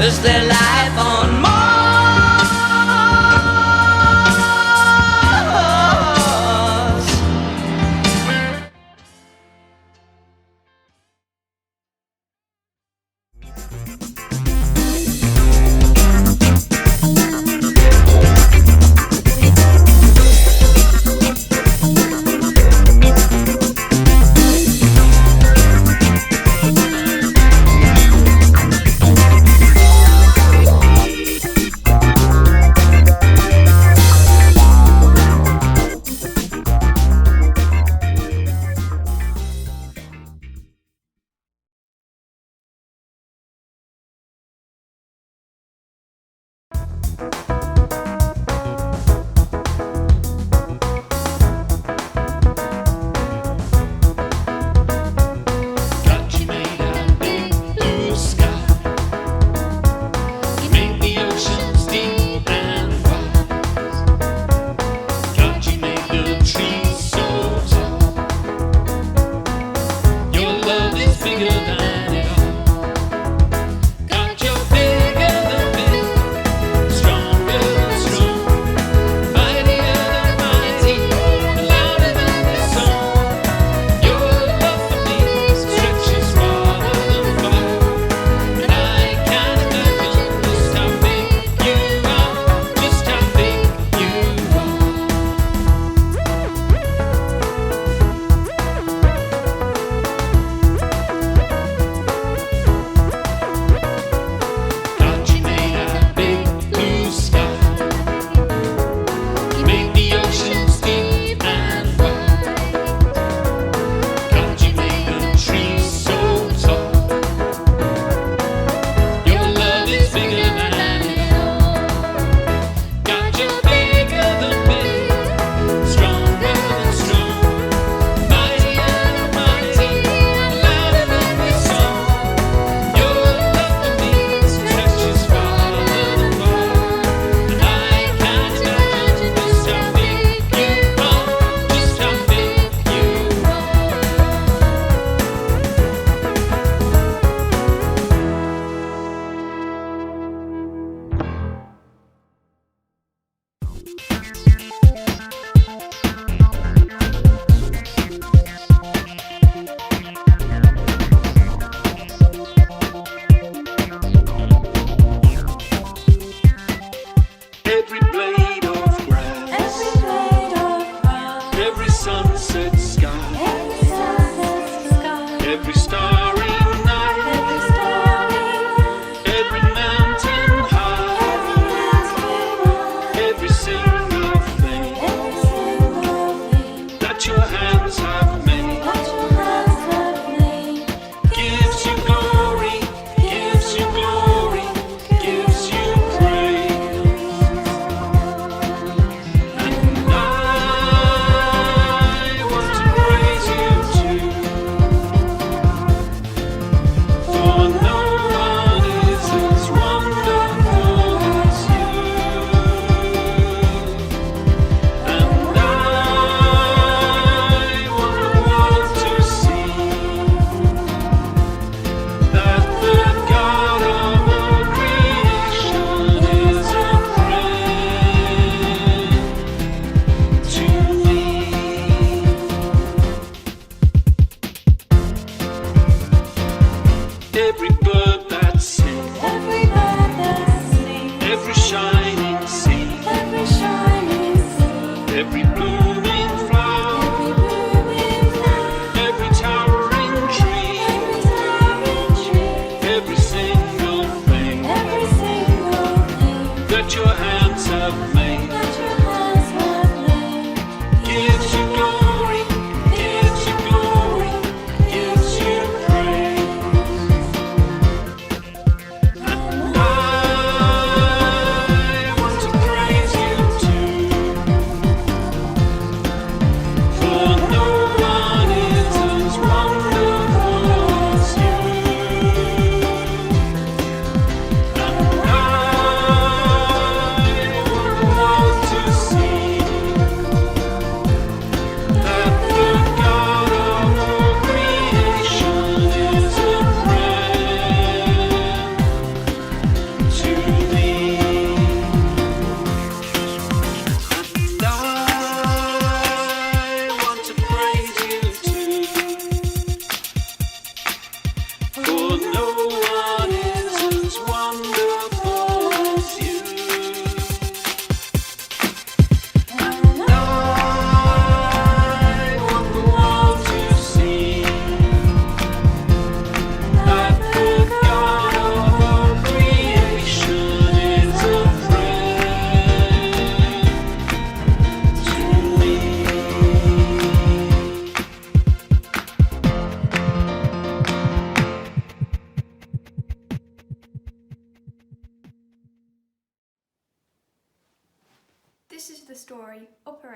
Is there life on Mars?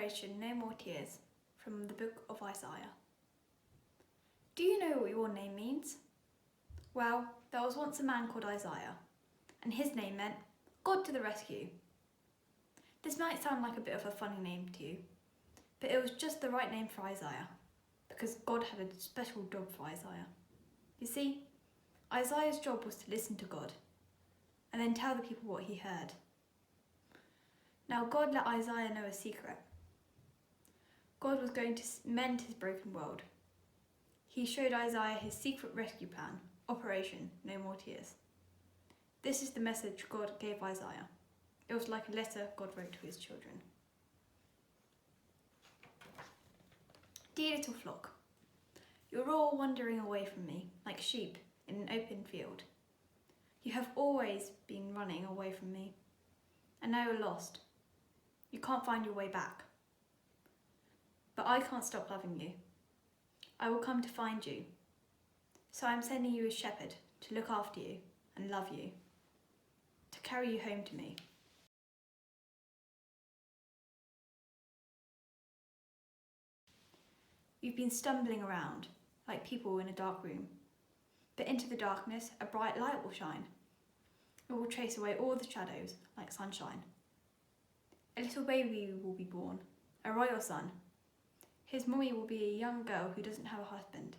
Operation No More Tears from the book of Isaiah. Do you know what your name means? Well, there was once a man called Isaiah, and his name meant God to the rescue. This might sound like a bit of a funny name to you, but it was just the right name for Isaiah, because God had a special job for Isaiah. You see, Isaiah's job was to listen to God, and then tell the people what he heard. Now God let Isaiah know a secret. God was going to mend his broken world. He showed Isaiah his secret rescue plan, Operation No More Tears. This is the message God gave Isaiah. It was like a letter God wrote to his children. Dear little flock, you're all wandering away from me like sheep in an open field. You have always been running away from me, and now you're lost. You can't find your way back. But I can't stop loving you. I will come to find you. So I'm sending you a shepherd to look after you and love you, to carry you home to me. You've been stumbling around like people in a dark room, but into the darkness a bright light will shine. It will chase away all the shadows like sunshine. A little baby will be born, a royal son. His mummy will be a young girl who doesn't have a husband.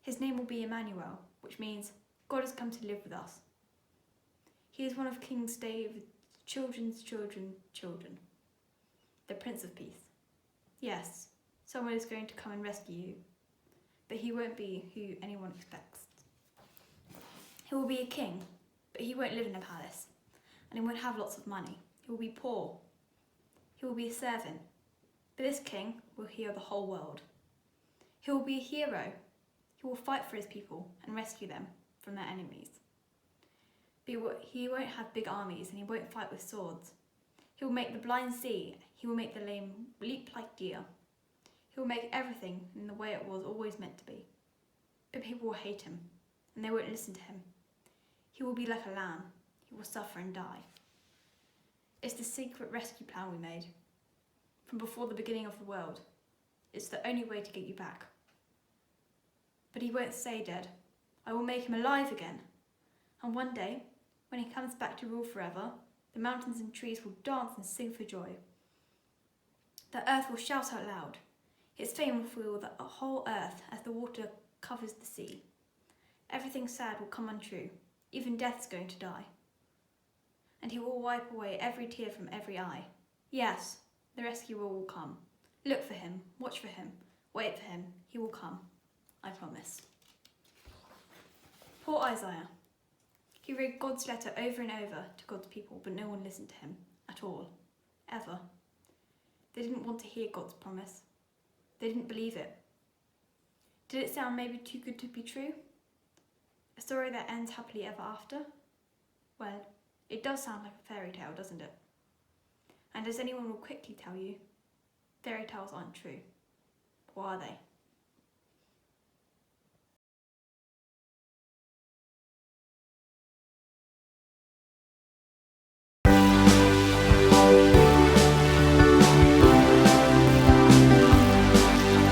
His name will be Emmanuel, which means God has come to live with us. He is one of King David's children's children, the Prince of Peace. Yes, someone is going to come and rescue you, but he won't be who anyone expects. He will be a king, but he won't live in a palace, and he won't have lots of money. He will be poor. He will be a servant, but this king will heal the whole world. He will be a hero. He will fight for his people and rescue them from their enemies. But he won't have big armies, and he won't fight with swords. He will make the blind see. He will make the lame leap like deer. He will make everything in the way it was always meant to be. But people will hate him, and they won't listen to him. He will be like a lamb. He will suffer and die. It's the secret rescue plan we made from before the beginning of the world. It's the only way to get you back. But he won't stay dead. I will make him alive again. And one day, when he comes back to rule forever, the mountains and trees will dance and sing for joy. The earth will shout out loud. His fame will fill the whole earth as the water covers the sea. Everything sad will come untrue. Even death's going to die. And he will wipe away every tear from every eye. Yes, the rescuer will come. Look for him, watch for him, wait for him. He will come, I promise. Poor Isaiah. He read God's letter over and over to God's people, but no one listened to him at all, ever. They didn't want to hear God's promise. They didn't believe it. Did it sound maybe too good to be true? A story that ends happily ever after? Well, it does sound like a fairy tale, doesn't it? And as anyone will quickly tell you, fairy tales aren't true. Or are they?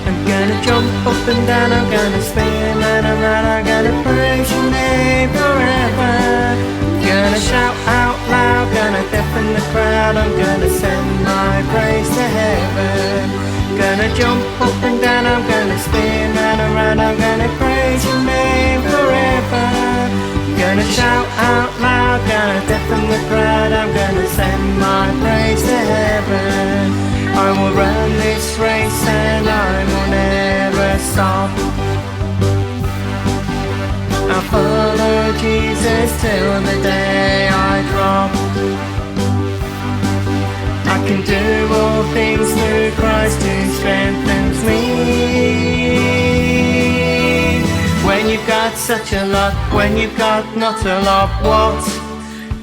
I'm gonna jump up and down, I'm gonna spin and around, I'm gonna praise your name forever. Gonna shout out loud, gonna deafen the crowd, I'm gonna send my praise to heaven. Gonna jump up and down, I'm gonna spin and around, I'm gonna praise your name forever. Gonna shout out loud, gonna deafen the crowd, I'm gonna send my praise to heaven. I will run this race and I will never stop. I'll follow Jesus till the day I drop. I can do all things through Christ who strengthens me. When you've got such a lot, when you've got not a lot, what?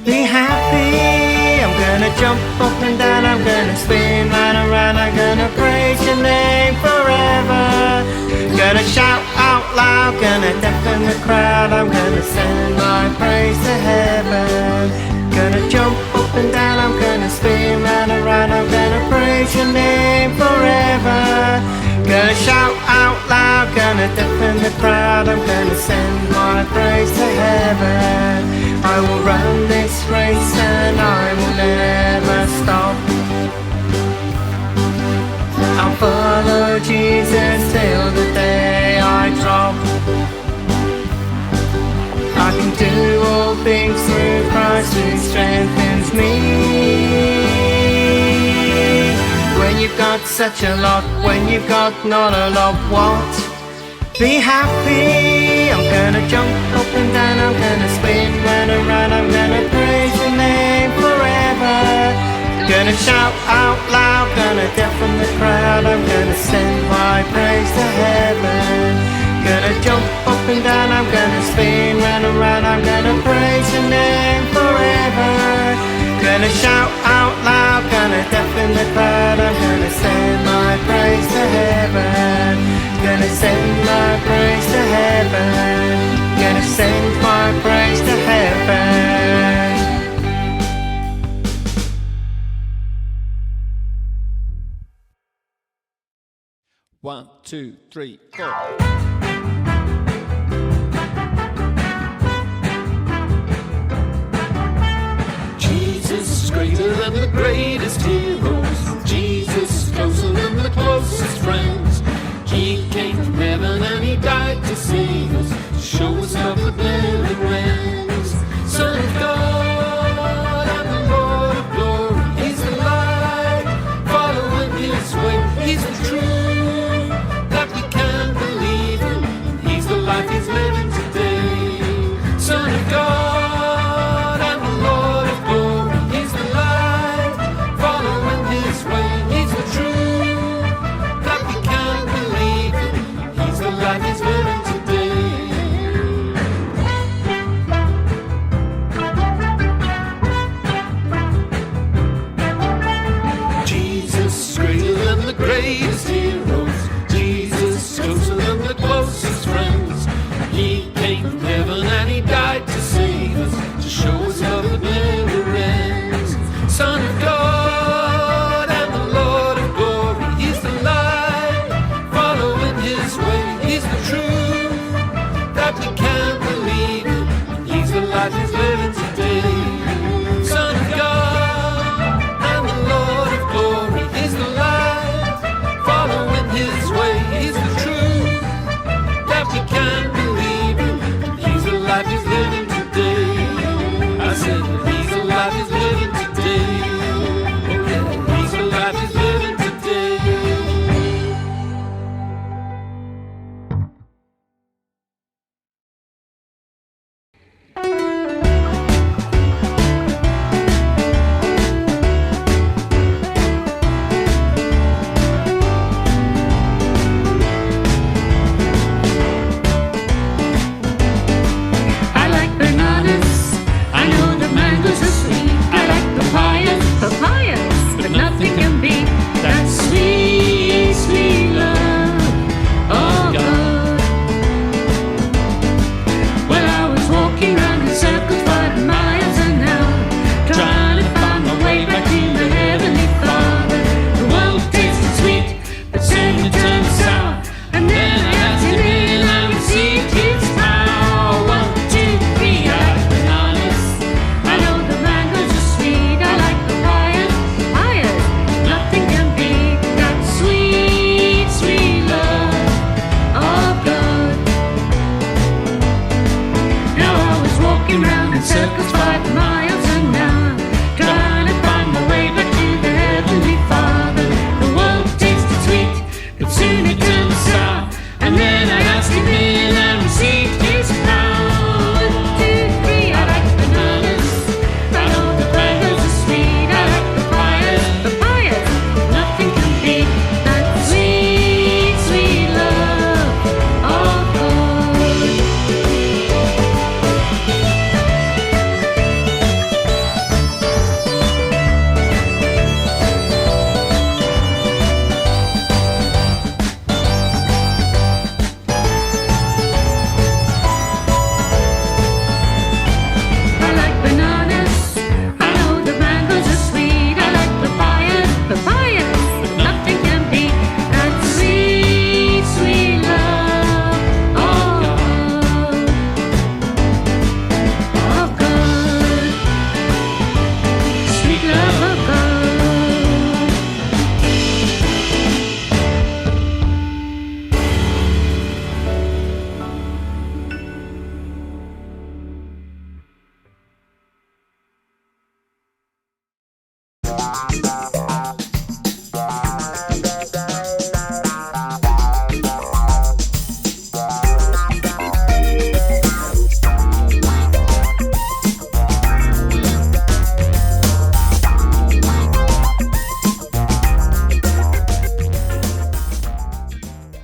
Be happy. I'm gonna jump up and down, I'm gonna spin round and round, I'm gonna praise your name forever. Gonna shout out loud, gonna deafen the crowd, I'm gonna send my praise to heaven. Gonna jump up and down, I'm gonna spin round and round, I'm gonna praise praise your name forever. Gonna shout out loud, gonna deafen the crowd. I'm gonna send my praise to heaven. I will run this race and I will never stop. I'll follow Jesus till the day I drop. I can do all things through Christ who strengthens me. When you've got such a lot, when you've got not a lot, what? Be happy. I'm gonna jump up and down, I'm gonna spin round and round, I'm gonna praise your name forever. Gonna shout out loud, gonna deafen the crowd, I'm gonna send my praise to heaven. Gonna jump up and down, I'm gonna spin round and round, I'm gonna praise your name forever. Gonna shout out loud, gonna deafen the crowd, I'm gonna send my praise to heaven. Gonna send my praise to heaven. Gonna send my praise to heaven. 1, 2, 3, 4.